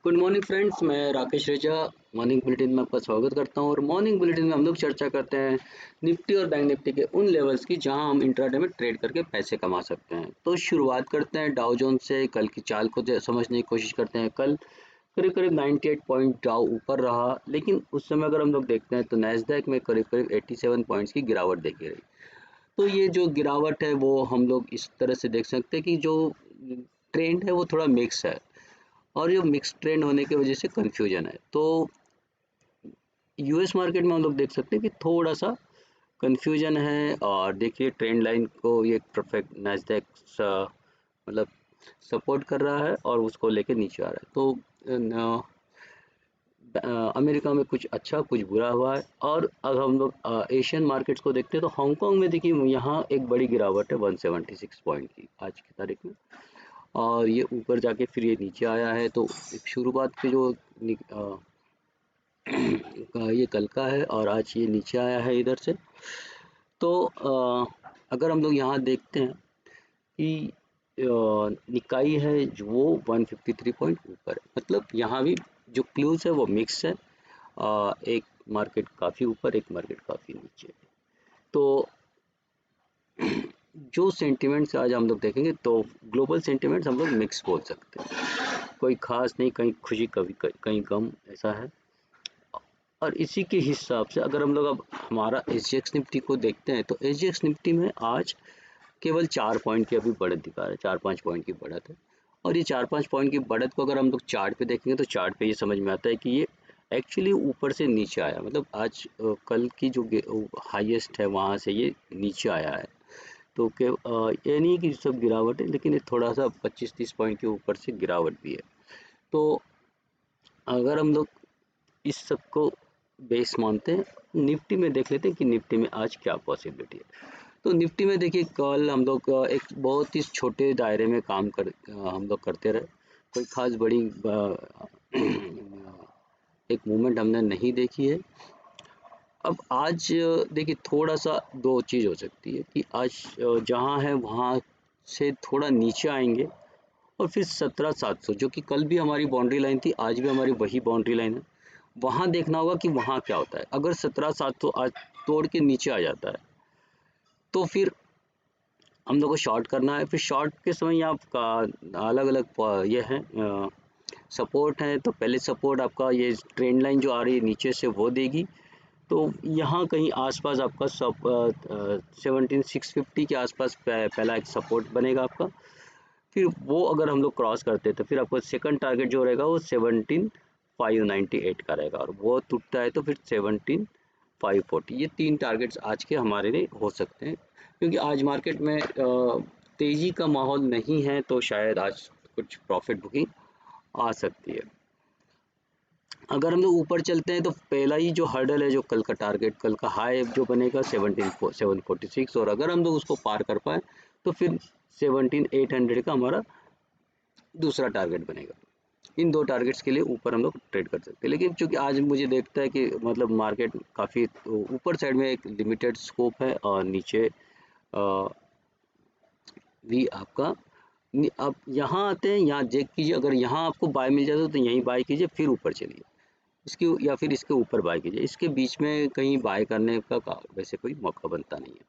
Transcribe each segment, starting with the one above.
Good morning friends, मैं राकेश रेजा morning bulletin में आपका स्वागत करता हूं। और मॉर्निंग बुलेटिन में हम लोग चर्चा करते हैं निफ्टी और बैंक निफ्टी के उन लेवल्स की जहां हम इंट्राडे में ट्रेड करके पैसे कमा सकते हैं। तो शुरुआत करते हैं डाउ जोन्स से। कल की चाल को समझने की कोशिश करते हैं। कल करीब करीब 98 पॉइंट डाउ ऊपर रहा, लेकिन उस समय अगर हम लोग देखते हैं तो नैस्डैक में करीब करीब 87 पॉइंट्स की गिरावट देखी रही। तो ये जो गिरावट है वो हम लोग इस तरह से देख सकते हैं कि जो ट्रेंड है वो थोड़ा मिक्स है, और ये मिक्स ट्रेंड होने की वजह से कंफ्यूजन है। तो यूएस मार्केट में हम लोग देख सकते हैं कि थोड़ा सा कंफ्यूजन है। और देखिए ट्रेंड लाइन को ये परफेक्ट नैस्डैक मतलब सपोर्ट कर रहा है और उसको लेके नीचे आ रहा है। तो अमेरिका में कुछ अच्छा कुछ बुरा हुआ है। और अब हम लोग एशियन मार्केट्स को देखते हैं तो हांगकांग में देखिए यहाँ एक बड़ी गिरावट है 176 पॉइंट की आज की तारीख में। और ये ऊपर जाके फिर ये नीचे आया है। तो एक शुरुआत के जो ये कल का है और आज ये नीचे आया है इधर से। तो अगर हम लोग यहाँ देखते हैं कि निकाई है जो वो 153 पॉइंट ऊपर है, मतलब यहाँ भी जो क्लूज है वो मिक्स है। एक मार्केट काफ़ी ऊपर, एक मार्केट काफ़ी नीचे है। तो जो सेंटिमेंट्स आज हम लोग देखेंगे तो ग्लोबल सेंटिमेंट्स हम लोग मिक्स बोल सकते हैं, कोई खास नहीं, कहीं खुशी कभी कहीं गम, ऐसा है। और इसी के हिसाब से अगर हम लोग अब हमारा एसजीएक्स निफ्टी को देखते हैं तो एसजीएक्स निफ्टी में आज केवल 4 पॉइंट की अभी बढ़त दिखा रहा है, 4-5 पॉइंट की बढ़त है। और ये 4-5 पॉइंट की बढ़त को अगर हम लोग चार्ट पे देखेंगे तो चार्ट पे ये समझ में आता है कि ये एक्चुअली ऊपर से नीचे आया, मतलब आज कल की जो हाईएस्ट है वहाँ से ये नीचे आया है। तो ये नहीं कि सब गिरावट है, लेकिन ये थोड़ा सा 25-30 पॉइंट के ऊपर से गिरावट भी है। तो अगर हम लोग इस सब को बेस मानते हैं, निफ्टी में देख लेते हैं कि निफ्टी में आज क्या पॉसिबिलिटी है। तो निफ्टी में देखिए कल हम लोग एक बहुत ही छोटे दायरे में हम लोग करते रहे, कोई खास बड़ी एक मूवमेंट हमने नहीं देखी है। अब आज देखिए थोड़ा सा दो चीज़ हो सकती है कि आज जहाँ है वहाँ से थोड़ा नीचे आएंगे और फिर 17,700 जो कि कल भी हमारी बाउंड्री लाइन थी, आज भी हमारी वही बाउंड्री लाइन है। वहाँ देखना होगा कि वहाँ क्या होता है। अगर 17,700 आज तोड़ के नीचे आ जाता है तो फिर हम लोग को शॉर्ट करना है। फिर शॉर्ट के समय आपका अलग अलग ये है सपोर्ट है। तो पहले सपोर्ट आपका ये ट्रेंड लाइन जो आ रही है नीचे से वो देगी। तो यहाँ कहीं आसपास आपका 17,650 के आसपास पहला एक सपोर्ट बनेगा आपका। फिर वो अगर हम लोग क्रॉस करते हैं तो फिर आपका सेकंड टारगेट जो रहेगा वो 17,598 का रहेगा, और वो टूटता है तो फिर 17,540। ये तीन टारगेट्स आज के हमारे लिए हो सकते हैं, क्योंकि आज मार्केट में तेज़ी का माहौल नहीं है, तो शायद आज कुछ प्रॉफिट बुकिंग आ सकती है। अगर हम लोग ऊपर चलते हैं तो पहला ही जो हर्डल है, जो कल का टारगेट, कल का हाई जो बनेगा 17,746, और अगर हम लोग उसको पार कर पाए तो फिर 17,800 का हमारा दूसरा टारगेट बनेगा। इन दो टारगेट्स के लिए ऊपर हम लोग ट्रेड कर सकते हैं। लेकिन चूंकि आज मुझे देखता है कि मतलब मार्केट काफ़ी ऊपर साइड में एक लिमिटेड स्कोप है, और नीचे भी आपका आप यहाँ आते हैं, यहाँ चेक कीजिए। अगर यहाँ आपको बाय मिल जाता है तो यहीं बाय कीजिए, फिर ऊपर चलिए इसके, या फिर इसके ऊपर बाय कीजिए। इसके बीच में कहीं बाय करने का वैसे कोई मौका बनता नहीं है।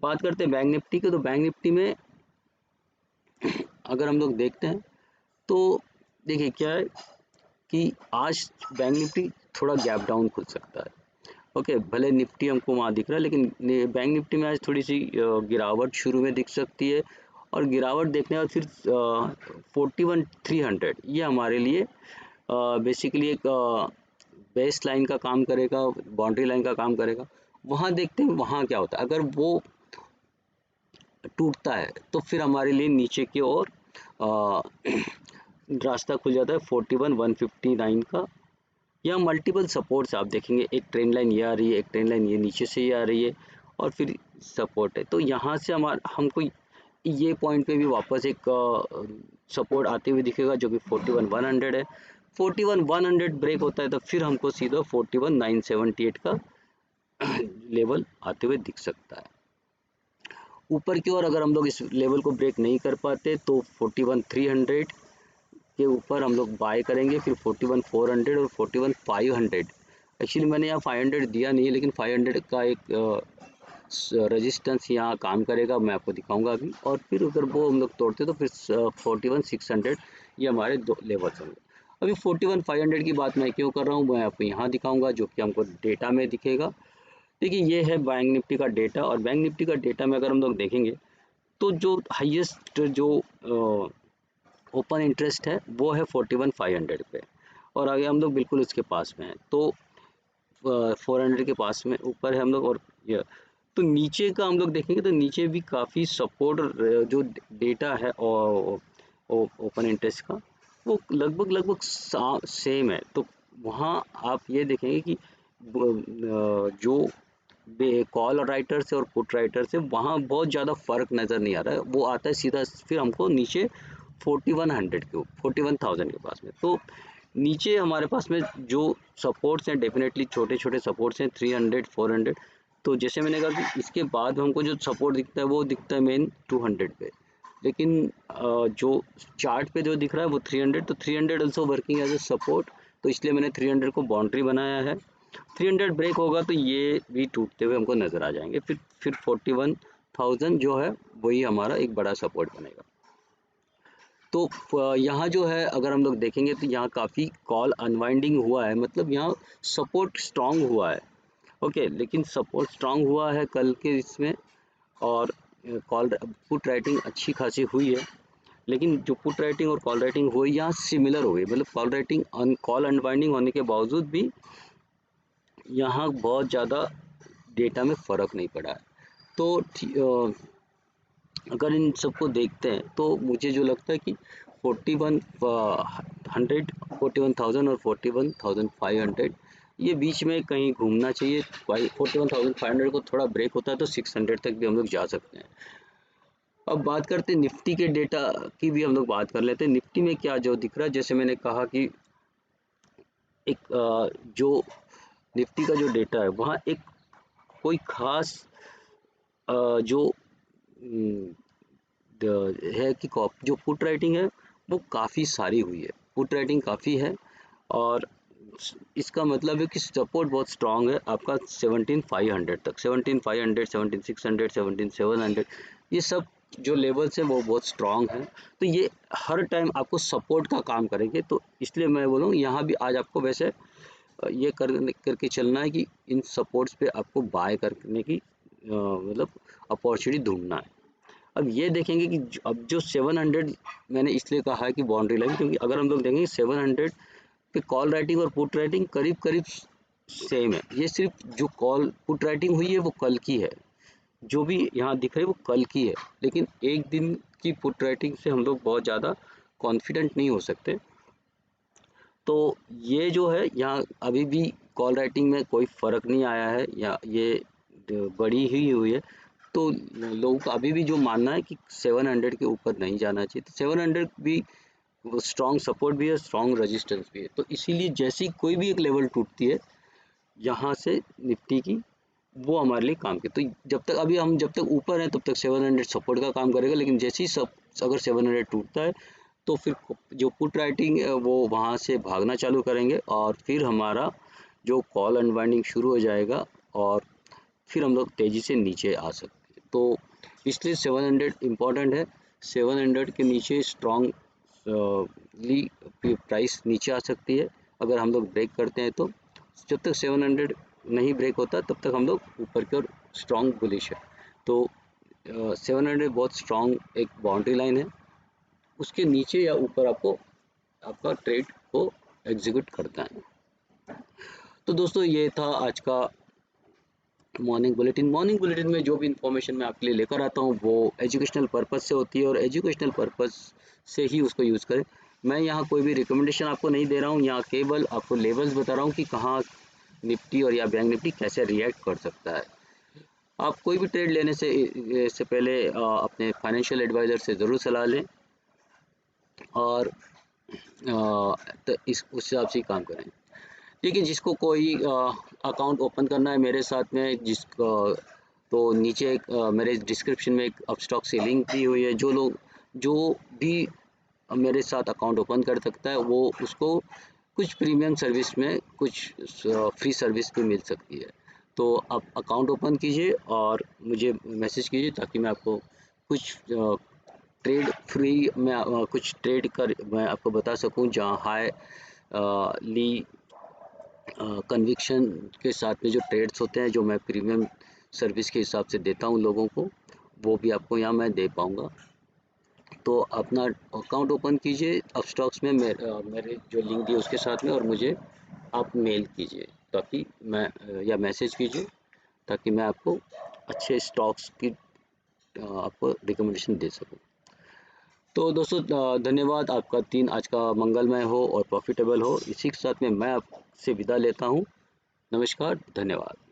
बात करते हैं बैंक निफ्टी की। तो बैंक निफ्टी में अगर हम लोग देखते हैं तो देखिए क्या है कि आज बैंक निफ्टी थोड़ा गैप डाउन खुल सकता है। ओके, भले निफ्टी हमको वहाँ दिख रहा है, लेकिन बैंक निफ्टी में आज थोड़ी सी गिरावट शुरू में दिख सकती है। और गिरावट देखने के बाद फिर 41,300 ये हमारे लिए बेसिकली एक बेस लाइन का काम करेगा, बाउंड्री लाइन का काम करेगा। वहाँ देखते हैं वहाँ क्या होता है। अगर वो टूटता है तो फिर हमारे लिए नीचे की ओर रास्ता खुल जाता है 41,159 का। यहाँ मल्टीपल सपोर्ट्स आप देखेंगे, एक ट्रेंड लाइन ये आ रही है, एक ट्रेंड लाइन ये नीचे से ये आ रही है, और फिर सपोर्ट है। तो यहाँ से हमको ये पॉइंट पे भी वापस एक सपोर्ट आते हुए दिखेगा, जो कि 41,100 है। 41,100 ब्रेक होता है तो फिर हमको सीधा 41,978 का लेवल आते हुए दिख सकता है। ऊपर की ओर अगर हम लोग इस लेवल को ब्रेक नहीं कर पाते तो 41,300 के ऊपर हम लोग बाय करेंगे, फिर 41,400 और 41,500। एक्चुअली मैंने यहाँ 500 दिया नहीं है, लेकिन 500 का एक रेजिस्टेंस यहाँ काम करेगा, मैं आपको दिखाऊंगा अभी। और फिर अगर वो हम लोग तोड़ते तो फिर 41,600 ये हमारे दो लेवल्स होंगे। अभी 41,500 की बात मैं क्यों कर रहा हूँ, मैं आपको यहाँ दिखाऊंगा, जो कि हमको डेटा में दिखेगा। देखिए ये है बैंक निफ्टी का डेटा, और बैंक निफ्टी का डेटा में अगर हम लोग देखेंगे तो जो हाईएस्ट जो ओपन इंटरेस्ट है वो है 41,500 पे, और आगे हम लोग बिल्कुल उसके पास में है, तो 400 के पास में ऊपर है हम लोग। और ये तो नीचे का हम लोग देखेंगे तो नीचे भी काफ़ी सपोर्ट जो डेटा है और ओपन इंटरेस्ट का वो लगभग सेम है। तो वहाँ आप ये देखेंगे कि जो कॉल राइटर से और पुट राइटर से वहाँ बहुत ज़्यादा फर्क नज़र नहीं आ रहा है, वो आता है सीधा फिर हमको नीचे 4100 के 41,000 के पास में। तो नीचे हमारे पास में जो सपोर्ट्स हैं डेफिनेटली छोटे छोटे सपोर्ट्स हैं 300 400। तो जैसे मैंने कहा कि इसके बाद हमको जो सपोर्ट दिखता है वो दिखता है मेन 200 पे, लेकिन जो चार्ट पे जो दिख रहा है वो 300, तो 300 also working as a support, तो इसलिए मैंने 300 को बाउंड्री बनाया है। 300 ब्रेक होगा तो ये भी टूटते हुए हमको नज़र आ जाएंगे, फिर 41,000 जो है वही हमारा एक बड़ा सपोर्ट बनेगा। तो यहाँ जो है अगर हम लोग देखेंगे तो यहाँ काफ़ी कॉल अनवाइंडिंग हुआ है, मतलब यहाँ सपोर्ट स्ट्रांग हुआ है। ओके, लेकिन सपोर्ट स्ट्रांग हुआ है कल के इसमें, और कॉल पुट राइटिंग अच्छी खासी हुई है, लेकिन जो पुट राइटिंग और कॉल राइटिंग हुई यहाँ सिमिलर हो गई, मतलब कॉल राइटिंग कॉल अनवाइंडिंग होने के बावजूद भी यहाँ बहुत ज़्यादा डेटा में फ़र्क नहीं पड़ा है। तो अगर इन सबको देखते हैं तो मुझे जो लगता है कि 4100 41,000 और 41,500 ये बीच में कहीं घूमना चाहिए। 41,500 को थोड़ा ब्रेक होता है तो 600 तक भी हम लोग जा सकते हैं। अब बात करते हैं निफ्टी के डेटा की, भी हम लोग बात कर लेते हैं। निफ्टी में क्या जो दिख रहा है, जैसे मैंने कहा कि एक जो निफ्टी का जो डेटा है वहाँ एक कोई खास जो है कि जो पुट राइटिंग है वो काफ़ी सारी हुई है, पुट राइटिंग काफ़ी है, और इसका मतलब है कि सपोर्ट बहुत स्ट्रांग है आपका 17,500 तक, 17,500 17,600 17,700 ये सब जो लेवल्स हैं वो बहुत स्ट्रांग हैं। तो ये हर टाइम आपको सपोर्ट का काम करेंगे, तो इसलिए मैं बोलूँ यहाँ भी आज आपको वैसे ये करके चलना है कि इन सपोर्ट्स पे आपको बाय करने की मतलब अपॉर्चुनिटी ढूंढना है। अब ये देखेंगे कि अब जो 700 मैंने इसलिए कहा है कि बाउंड्री लाइन, क्योंकि अगर हम लोग देखेंगे 700 पे कॉल राइटिंग और पुट राइटिंग करीब करीब सेम है। ये सिर्फ जो कॉल पुट राइटिंग हुई है वो कल की है, जो भी यहाँ दिख रही है वो कल की है, लेकिन एक दिन की पुट राइटिंग से हम लोग बहुत ज़्यादा कॉन्फिडेंट नहीं हो सकते। तो ये जो है यहाँ अभी भी कॉल राइटिंग में कोई फ़र्क नहीं आया है, या ये बड़ी ही हुई है। तो लोगों का अभी भी जो मानना है कि 700 के ऊपर नहीं जाना चाहिए, तो 700 भी वो स्ट्रॉन्ग सपोर्ट भी है, स्ट्रॉन्ग रेजिस्टेंस भी है। तो इसीलिए जैसी कोई भी एक लेवल टूटती है यहाँ से निफ्टी की, वो हमारे लिए काम की। तो जब तक अभी हम जब तक ऊपर हैं तब तक 700 सपोर्ट का काम करेगा, लेकिन जैसे ही सब अगर 700 टूटता है तो फिर जो पुट राइटिंग है वो वहाँ से भागना चालू करेंगे, और फिर हमारा जो कॉल अनवाइंडिंग शुरू हो जाएगा, और फिर हम लोग तेज़ी से नीचे आ सकते हैं। तो इसलिए 700 इम्पॉर्टेंट है। 700 के नीचे स्ट्रॉन्ग ली प्राइस नीचे आ सकती है अगर हम लोग ब्रेक करते हैं। तो जब तक 700 नहीं ब्रेक होता तब तक हम लोग ऊपर की ओर स्ट्रॉन्ग बुलिश है। तो 700 बहुत स्ट्रॉन्ग एक बाउंड्री लाइन है, उसके नीचे या ऊपर आपको आपका ट्रेड को एग्जीक्यूट करता है। तो दोस्तों ये था आज का मॉर्निंग बुलेटिन में जो भी इंफॉर्मेशन मैं आपके लिए लेकर आता हूँ वो एजुकेशनल पर्पस से होती है, और एजुकेशनल पर्पस से ही उसको यूज़ करें। मैं यहाँ कोई भी रिकमेंडेशन आपको नहीं दे रहा हूँ, यहाँ केवल आपको लेवल्स बता रहा हूँ कि कहाँ निफ्टी और या बैंक निफ्टी कैसे रिएक्ट कर सकता है। आप कोई भी ट्रेड लेने से पहले अपने फाइनेंशियल एडवाइज़र से ज़रूर सलाह लें, और तो इस उस हिसाब से ही काम करें। देखिए जिसको कोई अकाउंट ओपन करना है मेरे साथ में, तो नीचे मेरे डिस्क्रिप्शन में एक अपस्टॉक से लिंक दी हुई है। जो लोग जो भी मेरे साथ अकाउंट ओपन कर सकता है। वो उसको कुछ प्रीमियम सर्विस में कुछ फ्री सर्विस भी मिल सकती है। तो आप अकाउंट ओपन कीजिए और मुझे मैसेज कीजिए ताकि मैं आपको कुछ ट्रेड फ्री में कुछ ट्रेड कर मैं आपको बता सकूं, जहां हाई ली कन्विक्शन के साथ में जो ट्रेड्स होते हैं, जो मैं प्रीमियम सर्विस के हिसाब से देता हूं लोगों को, वो भी आपको यहाँ मैं दे पाऊँगा। तो अपना अकाउंट ओपन कीजिए अपस्टॉक्स में, मेरे जो लिंक दिए उसके साथ में, और मुझे आप मेल कीजिए ताकि मैं या मैसेज कीजिए ताकि मैं आपको अच्छे स्टॉक्स की आपको रिकमेंडेशन दे सकूं। तो दोस्तों धन्यवाद। आपका दिन आज का मंगलमय हो और प्रॉफिटेबल हो। इसी के साथ में मैं आपसे विदा लेता हूं। नमस्कार, धन्यवाद।